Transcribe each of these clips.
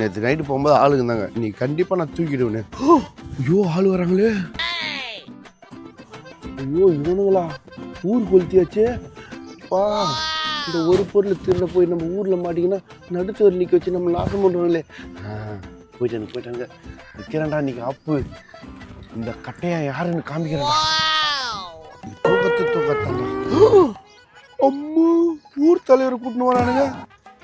நேற்று நைட்டு போகும்போது ஆளுங்க இருந்தாங்க. நீ கண்டிப்பா நான் தூக்கிடுவேன். ஐயோ ஆள் வராங்களே. ஐயோ இவனுங்களா ஊர் கொளுத்தியாச்சு. பா இந்த ஒரு பொருள் திருட போய் நம்ம ஊர்ல மாட்டிங்கன்னா நடுத்தவர் நிக்க வச்சு நம்ம நாசம் பண்றோங்களே. போயிட்டானுங்க நிக்கிறேன்டா இன்னைக்கு ஆப்பு. இந்த கட்டையா யாருன்னு காமிக்கிறேன்டா. தூக்கத்தாண்டா அம்மா ஊர் தலைவரை கூட்டின்னு வரானுங்க.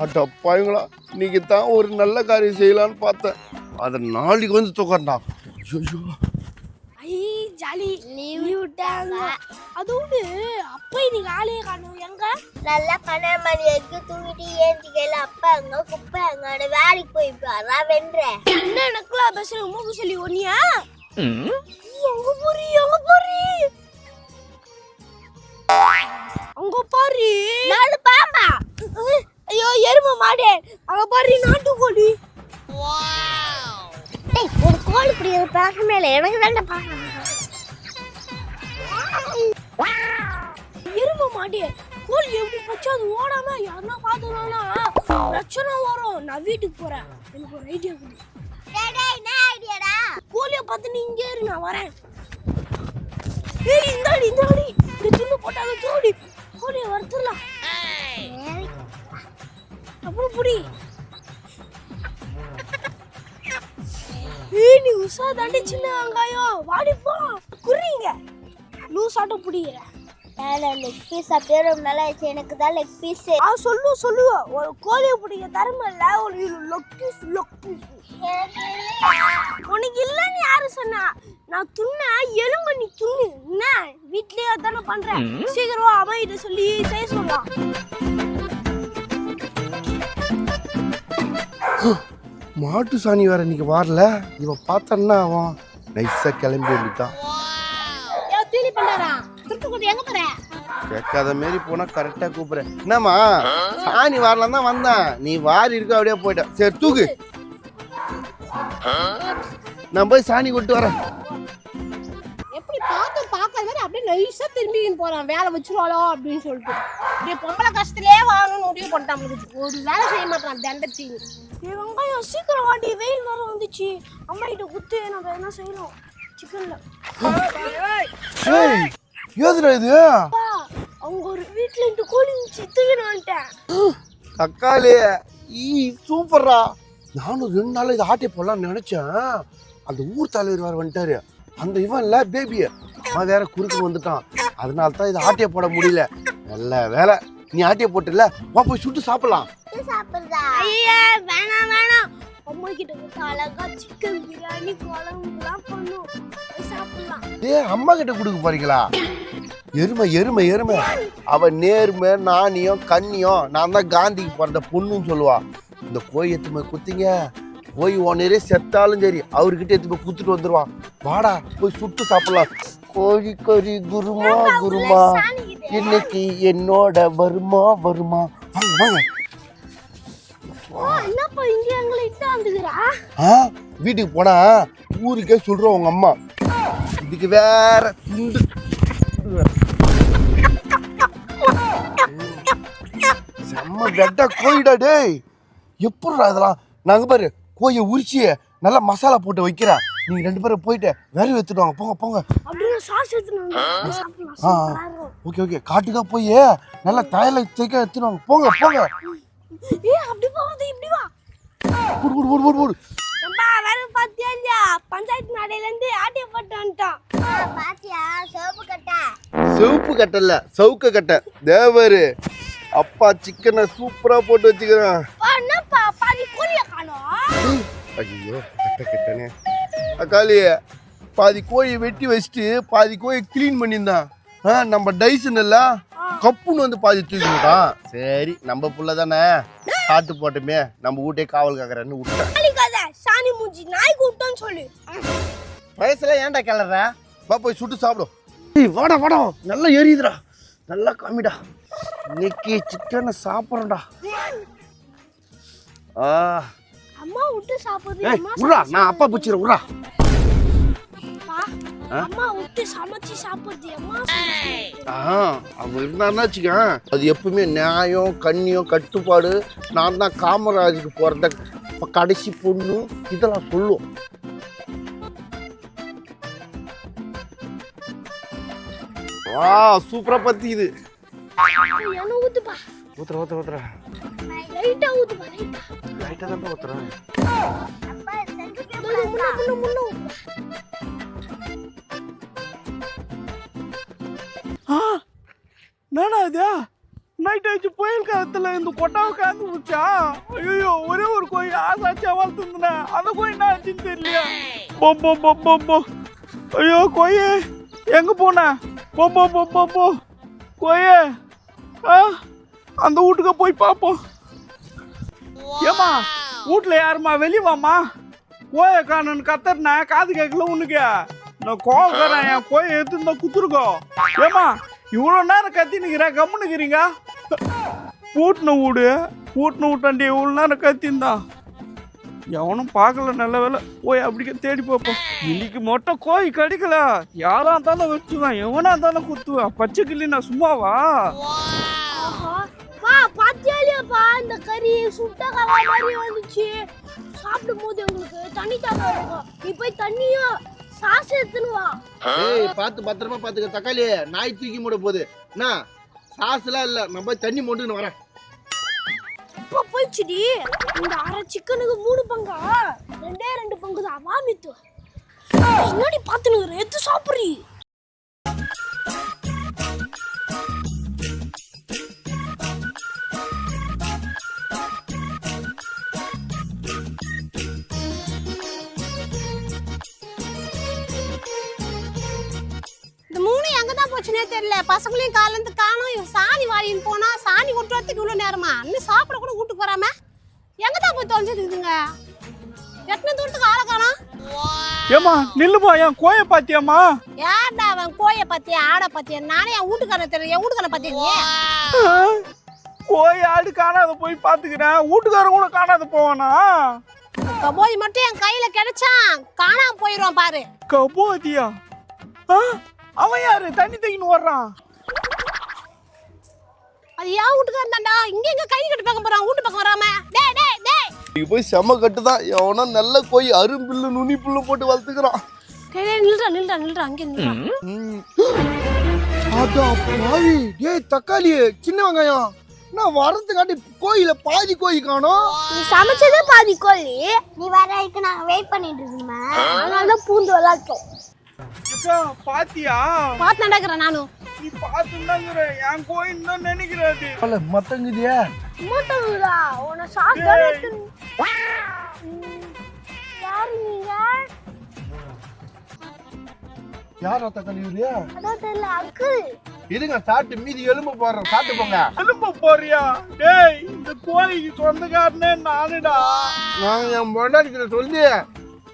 அட்டப்பாயுங்களா இன்னைக்கு தான் ஒரு நல்ல காரியம் செய்யலான்னு பார்த்தேன். அதை நாளைக்கு வந்து தூக்கறா. ஐ ஜாலி லீவ் விட்டாங்க. அதோடு அப்பா இன்னைக்கு ஆளையே காணும். எங்க நல்லா 12 மணி வரைக்கும் தூங்கிட்டு ஏந்திக்கல. அப்பா அங்க குப்பை அங்க வேலைக்கு போயிப்பாரா வென்ற என்ன எனக்குலாம் பேசுற மூக்கு சொல்லி ஒன்னியா எங்க போறி அங்க பாரு நாலு பாம்பா. ஐயோ எருமை மாடே அங்க பாரு நாட்டுக்கோழி. டேய் ஒரு கோழி பிடிக்கிற பழக்கமே இல்லை. எனக்கு தான்டா பார்க்கணும். எருமை மாடே கோழி எப்படி போச்சு அது ஓடாம யாருன்னா பார்த்துனா பிரச்சனை வரும். நான் வீட்டுக்கு போறேன். எனக்கு ஒரு ஐடியா கொடு. டேய் என்ன ஐடியாடா? கோழியை பார்த்து நீ இங்கே இரு நான் வரேன். ஏய் இந்தாடி இந்த துண்டு போட்டாங்க தோடி கோழியை வறுத்துடலாம். அப்புறம் புடி. ஏய் நீ உசா தாண்டி சின்ன வெங்காயம் வாடிப்போ குறிங்க லூஸ் ஆட்டம் புடிக்கிற. லெக் பீஸ் அப்படியே ரொம்ப நல்லா ஆச்சு. எனக்கு தான் லெக் பீஸ். சொல்லுவா ஒரு கோழியை பிடிக்க தரமில்ல ஒரு லெக் பீஸ் உனக்கு இல்லைன்னு யாரு சொன்னா? நான் துண்ண எலும்பு நீ துண்ணு என்ன வீட்லயே தானே பண்றேன். சீக்கிரமா அவன் இதை சொல்லி செய்ய சொல்லலாம். மாட்டு சாணி வேற இன்னைக்கு வரல. இவன் பார்த்தான்னா அவன் நைஸா கிளம்பி வந்துட்டான். தூளி பண்ணாரா திருட்டு எங்க போற? கேட்காத மாரி போனா கரெக்டா கூப்பிடுறேன். என்னம்மா சாணி வரலாம் தான் வந்தான். நீ வாரி இருக்க அப்படியே போயிட்ட. சரி தூக்கு. நான் போய் சாணி கொண்டு வரேன். எப்படி பார்க்காத மாதிரி அப்படியே நைஸா திரும்பி போறான். வேலை வச்சிருவாளோ அப்படின்னு சொல்லிட்டு அப்படியே பொம்பளை கஷ்டத்திலே வாங்கணும்னு முடிவு பண்ணிட்டான். ஒரு வேலை செய்ய மாட்டான் தண்டத்தீங்க. வெங்காயம் சீக்கிரம் வாட்டி வெயில் வர வந்துச்சு. அம்மா கிட்ட குத்து நம்ம என்ன செய்யணும் சிக்கன்ல. ஏதுடா இது? அவங்க ஒரு வீட்டுல இருந்து கோழி சித்துக்கினான்ட்டேன். தக்காளி சூப்பர்ரா. நானும் 2 நாள் இது ஆட்டை போடலாம்னு நினைச்சேன். அந்த ஊர் தலைவர் வேற வந்துட்டாரு. அந்த இவன் இல்ல பேபி அவன் வேற குறுக்கு வந்துட்டான். அதனால தான் இது ஆட்டையை போட முடியல. நல்ல வேலை நீ ஆட்டையை போட்டுல. வா போய் சுட்டு சாப்பிடலாம். சாப்பிடுறதா? ஐயா வேணாம் அம்மா கிட்ட அழகா சிக்கன் பிரியாணி குழம்புலாம் பண்ணும் சாப்பிடலாம். அம்மா கிட்ட கொடுக்க போறீங்களா? எருமை அவ நேர்மை நாணியம் கண்ணியம். நான் தான் காந்திக்கு பிறந்த பொண்ணுன்னு சொல்லுவா. இந்த கோழி எத்துமே குத்திங்க கோழி ஒன்னரே செத்தாலும் சரி அவர்கிட்ட எத்துமே குத்துட்டு வந்துருவான். வாடா போய் சுட்டு சாப்பிடலாம். கோழி கறி குருமா இன்னைக்கு என்னோட வருமா வாங்க. என்னப்பா இங்க எங்களை இட்டு வந்துக்கிறா? வீட்டுக்கு போனா ஊருக்கே சொல்றோம் உங்க அம்மா. இதுக்கு வேற துண்டு செம்ம வெட்டா கோயிடா. டேய் எப்படா இதெல்லாம்? நாங்க பாரு கோயை உரிச்சி நல்லா மசாலா போட்டு வைக்கிறேன். நீங்க 2 பேரும் போயிட்டு வேற எடுத்துட்டு வாங்க. போங்க அப்படியே சாஸ் எடுத்துனாங்க சாப்பிடலாம். ஓகே காட்டுக்கா போய் நல்லா தயல தேக்க எடுத்துட்டு வாங்க. போங்க. ஏய் அப்படி போகாத இப்படி வா. போடு அம்மா வேற பாத்தியா இல்லையா? பஞ்சாயத்து நாடையில இருந்து ஆட்டிய போட்டு வந்துட்டான். பாத்தியா செவப்பு கட்டல சவுக்க கட்ட. தேவரு அப்பா சிக்கனை சூப்பரா போட்டு வச்சுக்கிறேன். என்னப்பா பாதி கோழிய காணோம். ஐயோ கெட்டனே. அக்காளி பாதி கோழியை வெட்டி வச்சுட்டு பாதி கோழியை கிளீன் பண்ணியிருந்தான். நம்ம டைசன் எல்லாம் கப்புன்னு வந்து பாதி தூக்கிட்டான். சரி நம்ம புள்ள தானே காட்டு போட்டுமே நம்ம வீட்டே காவல் காக்குறேன்னு விட்டேன். சாணி மூஞ்சி நாய் கூட்டம்னு சொல்லு. வயசுல ஏன்டா கிளற? வா போய் சுட்டு சாப்பிடும். வாடா நல்லா எரியுதுடா. நல்லா காமிடா. இன்னைக்கு சிக்கனை சாப்பிட்றேன்டா. அம்மா விட்டு சாப்பிடுது. உரா நான் அப்பா பிடிச்சிக்கிறேன். உரா அம்மா விட்டு சமைச்சு சாப்பிடுது. அம்மா அவன் இருந்தாருன்னா வச்சுக்க அது எப்பவுமே நியாயம் கண்ணியம் கட்டுப்பாடு. நான் தான் காமராஜுக்கு பிறந்த இப்போ கடைசி பொண்ணு இதெல்லாம் சொல்லும். வா சூப்பரா பத்தி இது என்ன ஊத்துப்பா ஊத்துற லைட்டா ஊத்துப்பா லைட்டா தான் ஊத்துறேன். அப்பா செஞ்சுக்க முன்ன நானா இதா நைட் ஆயிடுச்சு புயல் காலத்துல இந்த கொட்டாவை காந்து முடிச்சா. ஐயோ ஒரே ஒரு கோழி ஆசாச்சியா வளர்த்துருந்தேன். அந்த கோழி என்ன ஆச்சுன்னு தெரியலையா. போ ஐயோ கோழி எங்க போன? போ கோழி அந்த வீட்டுக்கு போய் பார்ப்போம். ஏமா வீட்டுல யாருமா வெளியே வாமா. கோயை காணுன்னு கத்துறனா காது கேட்கல உனக்கு. நான் கோவக்காரன் என் கோயை எடுத்துருந்தா குத்துருக்கோ. ஏமா இவ்வளோ நேரம் கத்தி நிற்கிறேன் கம்முன்னுக்கிறீங்க. பூட்டின வீட்டாண்டி இவ்வளோ நேரம் கத்திருந்தா எவனும் பார்க்கல. நல்ல வேலை போய் அப்படிக்க தேடி பார்ப்போம். இன்னைக்கு மட்டும் கோழி கிடைக்கல. யாரா இருந்தாலும் வச்சுவேன், எவனா இருந்தாலும் குத்துவேன். பச்சை கிள்ளி நான் சும்மாவா. பாத்தியாலியாப்பா இந்த கறி சுட்ட கவா மாதிரி வந்துச்சு. சாப்பிடும் போது உங்களுக்கு தண்ணி தாங்க இருக்கும். நீ போய் தண்ணியும் சாஸ் எடுத்துன்னு வா. ஏய் பார்த்து பத்திரமா பார்த்துக்க. தக்காளி நாய் தூக்கி மூட போகுது. என்ன சாஸ்லாம் இல்லை, நான் போய் தண்ணி மொண்டுன்னு வரேன். இப்போ போயிடுச்சுடி. இந்த அரை சிக்கனுக்கு 3 பங்கா 2 பங்கு தான் வாமித்து. என்னடி பார்த்துன்னு எடுத்து சாப்பிட்றீ. இந்த 3 எங்க தான் போச்சுனே தெரியல. பசங்களையும் காலேந்து காணோம். சாணி வாரின்னு போனா சாணி கொண்டு வரதுக்கு இவ்வளோ நேரமா? இன்னும் சாப்பிட கூட வீட்டுக்கு வராம எங்க தான் போய் தொலைஞ்சிருக்குதுங்க. எத்தனை தூரத்துக்கு ஆளை காணோம். ஏமா நில்லுமா, என் கோயை பாத்தியாமா? ஏன்டா அவன் கோயை பத்தியா ஆடை பத்தியா? நானே என் வீட்டுக்காரன் தெரியும். என் வீட்டுக்காரன் பத்தியா? கோய் ஆடு காணாத போய் பாத்துக்கிறேன். வீட்டுக்காரன் கூட காணாத போவானா? கபோதி மட்டும் என் கையில கிடைச்சான் காணாம போயிடுவான் பாரு. கபோதியா? அவன் யாரு தண்ணி தூக்கின்னு வர்றான்? அது ஏன் வீட்டுக்காரன் தான்டா. இங்க கை கட்டி பார்க்க போறான் வீட்டு பக்கம் வராம. டேய் டேய் டேய் இங்க போய் செம்ம கட்டுதான். எவனா நல்ல கோழி அரும்பில்லு நுனி புல்லு போட்டு வளர்த்துக்கிறான். நில்றா அங்கே நில்றா. அதான் பாவி. டேய் தக்காளி சின்ன வெங்காயம் நான் வரதுக்காண்டி கோயில பாதி கோழி காணோம். நீ சமைச்சதே பாதி கோழி. நீ வர வரைக்கும் நாங்க வெயிட் பண்ணிட்டு இருக்கோமா. அதனாலதான் பூந்து விளாட்டோம். பாத்தியா? பார்த்து நடக்கிறேன் நானும். நீ பாத்துன்னாங்கிற என் கோயில் தான் நினைக்கிறாது. மத்தங்குதியா மூட்டா உன்னை சாப்பிட்டு யாரு நீங்க? யாரா தக்காளி இல்லையா? அதான் தெரியல அங்கிள். இருங்க சாப்பிட்டு மீதி எலும்பு போடுறேன். சாப்பிட்டு போங்க. எலும்பு போறியா? டேய் இந்த கோழிக்கு சொந்தக்காரனே நானுடா. நான் என் பொண்டாட்டிக்கிட்ட சொல்லி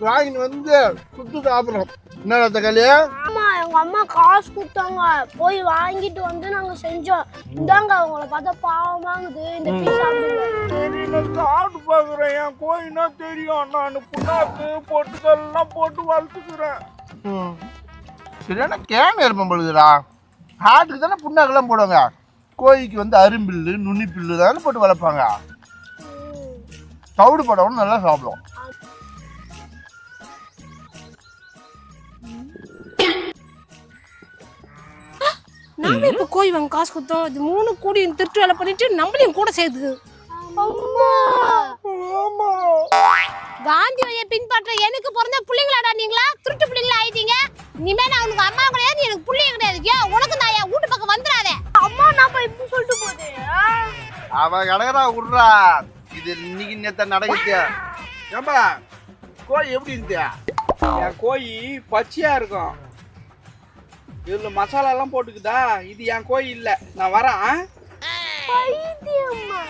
வாங்கிட்டு வந்து சுட்டு சாப்பிட்றோம். என்னடா தக்காளி? ஆமா எங்க அம்மா காசு கொடுத்தாங்க. போய் வாங்கிட்டு வந்து நாங்க செஞ்சோம். இந்தாங்க அவங்கள பார்த்தா பாவமாகுது. இந்த பீஸ் சாப்பிடுங்க. சரி நான் சாப்பிட்டு பாக்குறேன். என் கோழின்னா தெரியும். நான் புண்ணாக்கு பொட்டுக்கல்லாம் போட்டு வளர்த்துக்கிறேன். சரியான கேம இருப்பேன் பொழுதுடா. ஆட்டுக்கு தானே புண்ணாக்கெல்லாம் போடுவாங்க. கோழிக்கு வந்து அரும்பில்லு நுனி பில்லு தானே போட்டு வளர்ப்பாங்க. தவிடு போடவும் நல்லா சாப்பிடும். நாம இப்ப கோழி வாங்க காசு கொடுத்தோம். இது 3 கூடி திருட்டு வேலை பண்ணிட்டு நம்மளையும் கூட சேர்த்துக்கு. காந்தி வழியை பின்பற்ற எனக்கு பிறந்த பிள்ளைங்களாடா நீங்களா? திருட்டு பிள்ளைங்களா ஆயிட்டீங்க. இனிமே நான் உனக்கு அம்மா கிடையாது, எனக்கு பிள்ளைங்க கிடையாது. உனக்கு நான் என் வீட்டு பக்கம் வந்துடாத. அம்மா நான் இப்படி சொல்லிட்டு போதே. அவன் கடகரா விட்றா. இது இன்னைக்கு நேத்த நடக்குது. ஏம்பா கோழி எப்படி இருந்தியா? என் கோழி பச்சையா இருக்கும். இதுல மசாலா எல்லாம் போட்டுக்குதா. இது என் கோழி இல்ல. நான் வரேன். பைத்தியம்மா.